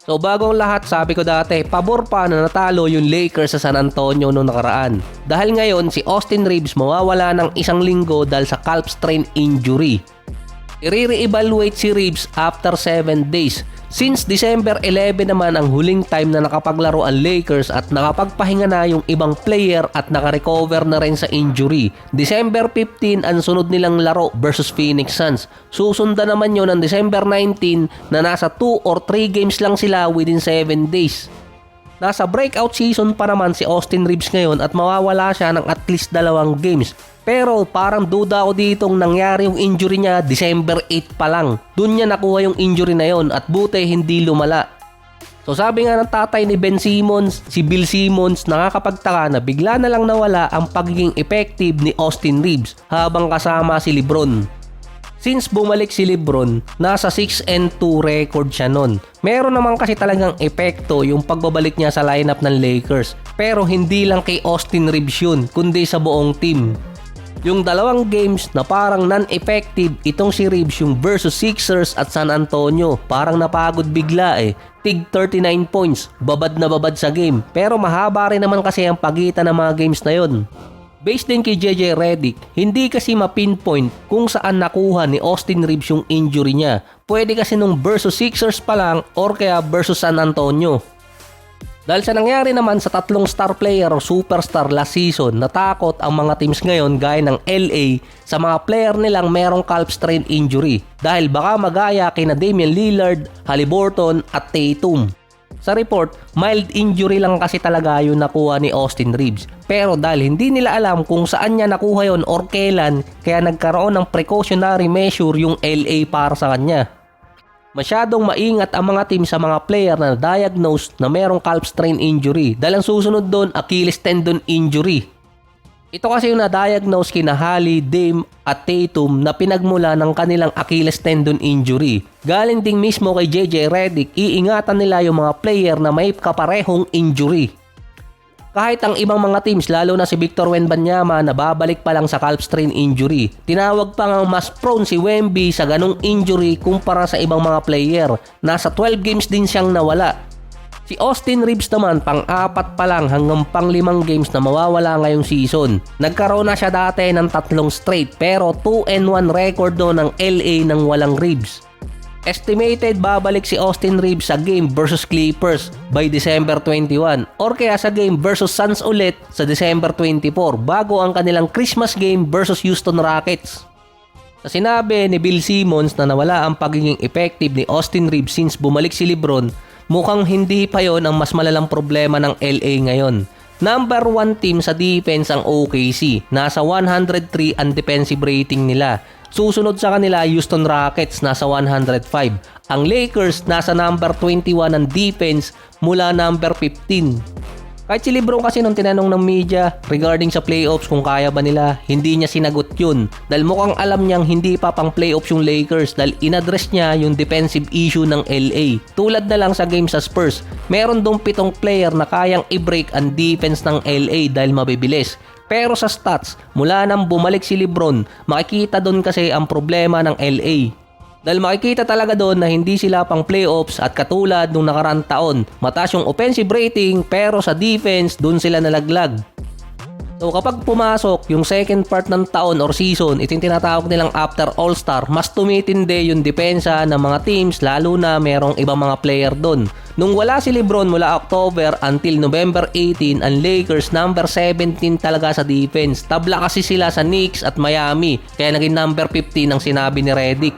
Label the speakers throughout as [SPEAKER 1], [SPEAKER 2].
[SPEAKER 1] So bago ang lahat, sabi ko dati, pabor pa na natalo yung Lakers sa San Antonio noong nakaraan. Dahil ngayon si Austin Reeves mawawala ng 1 linggo dahil sa calf strain injury. I-re-evaluate si Reeves after 7 days. Since December 11 naman ang huling time na nakapaglaro ang Lakers at nakapagpahinga na yung ibang player at nakarecover na rin sa injury. December 15 ang sunod nilang laro versus Phoenix Suns. Susundan naman yun ng December 19 na nasa 2 or 3 games lang sila within 7 days. Nasa breakout season pa naman si Austin Reeves ngayon at mawawala siya ng at least 2 games. Pero parang duda ako ditong nangyari yung injury niya December 8 pa lang. Doon niya nakuha yung injury na yon at buti hindi lumala. So sabi nga ng tatay ni Ben Simmons, si Bill Simmons, nakakapagtaka na bigla na lang nawala ang pagiging effective ni Austin Reeves habang kasama si LeBron. Since bumalik si LeBron, nasa 6-2 record siya nun. Meron naman kasi talagang epekto yung pagbabalik niya sa lineup ng Lakers. Pero hindi lang kay Austin Reeves yun, kundi sa buong team. Yung 2 games na parang non-effective itong si Reeves yung versus Sixers at San Antonio. Parang napagod bigla eh. Tig 39 points, babad na babad sa game. Pero mahaba rin naman kasi ang pagitan ng mga games na yon. Based din kay JJ Redick, hindi kasi ma-pinpoint kung saan nakuha ni Austin Reeves yung injury niya. Pwede kasi nung versus Sixers pa lang or kaya versus San Antonio. Dahil sa nangyari naman sa 3 star player o superstar last season, natakot ang mga teams ngayon gaya ng LA sa mga player nilang merong calf strain injury dahil baka magaya kina Damian Lillard, Haliburton at Tatum. Sa report, mild injury lang kasi talaga yung nakuha ni Austin Reeves. Pero dahil hindi nila alam kung saan niya nakuha yon or kailan, kaya nagkaroon ng precautionary measure yung LA para sa kanya. Masyadong maingat ang mga team sa mga player na diagnosed na merong calf strain injury dahil ang susunod doon Achilles tendon injury. Ito kasi yung na-diagnose kina Hali, Dame at Tatum na pinagmula ng kanilang Achilles tendon injury. Galing ding mismo kay JJ Redick, iingatan nila yung mga player na may kaparehong injury. Kahit ang ibang mga teams, lalo na si Victor Wembanyama na babalik pa lang sa calf strain injury, tinawag pa ngang mas prone si Wemby sa ganong injury kumpara sa ibang mga player. Nasa 12 games din siyang nawala. Si Austin Reeves naman pang-4 pa lang hanggang pang-5 games na mawawala ngayong season. Nagkaroon na siya dati ng 3 straight pero 2-1 record doon ng LA nang walang Reeves. Estimated babalik si Austin Reeves sa game versus Clippers by December 21 or kaya sa game versus Suns ulit sa December 24 bago ang kanilang Christmas game versus Houston Rockets. Sa sinabi ni Bill Simmons na nawala ang pagiging effective ni Austin Reeves since bumalik si LeBron, mukhang hindi pa yon ang mas malalang problema ng LA ngayon. Number 1 team sa defense ang OKC, nasa 103 ang defensive rating nila. Susunod sa kanila Houston Rockets nasa 105. Ang Lakers nasa number 21 ng defense mula number 15. Kahit si LeBron kasi nung tinanong ng media regarding sa playoffs kung kaya ba nila, hindi niya sinagot yun. Dahil mukhang alam niyang hindi pa pang playoffs yung Lakers dahil inaddress niya yung defensive issue ng LA. Tulad na lang sa game sa Spurs, meron dong 7 player na kayang i-break ang defense ng LA dahil mabibilis. Pero sa stats, mula nang bumalik si LeBron, makikita doon kasi ang problema ng LA. Dahil makikita talaga doon na hindi sila pang playoffs at katulad nung nakaraang taon, mataas yung offensive rating pero sa defense doon sila nalaglag. So kapag pumasok yung second part ng taon or season, ito yung tinatawag nilang after All-Star, mas tumitindi yung depensa ng mga teams lalo na merong ibang mga player doon. Nung wala si LeBron mula October until November 18, ang Lakers number 17 talaga sa defense. Tabla kasi sila sa Knicks at Miami, kaya naging number 15 ang sinabi ni Redick.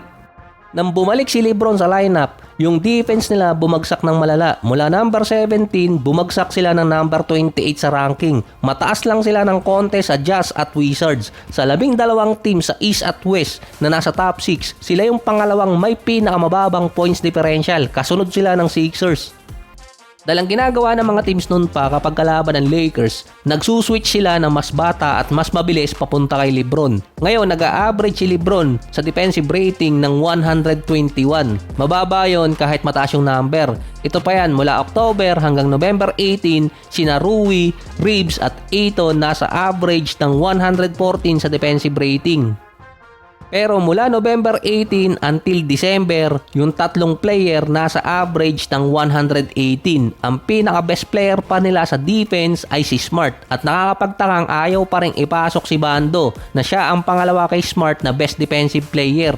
[SPEAKER 1] Nang bumalik si LeBron sa lineup, yung defense nila bumagsak ng malala. Mula number 17, bumagsak sila ng number 28 sa ranking. Mataas lang sila ng konti sa Jazz at Wizards. Sa 12 team sa East at West na nasa top 6, sila yung pangalawang may pinakamababang points differential. Kasunod sila ng Sixers. Dahil ang ginagawa ng mga teams noon pa kapag kalaban ng Lakers, nagsuswitch sila ng mas bata at mas mabilis papunta kay LeBron. Ngayon, nag-a-average si LeBron sa defensive rating ng 121. Mababa yon kahit mataas yung number. Ito pa yan, mula October hanggang November 18, sina Rui, Reeves at Ayton nasa average ng 114 sa defensive rating. Pero mula November 18 until December, yung tatlong player nasa average ng 118. Ang pinaka-best player pa nila sa defense ay si Smart at nakakapagtakang ayaw pa rin ipasok si Bando na siya ang pangalawa kay Smart na best defensive player.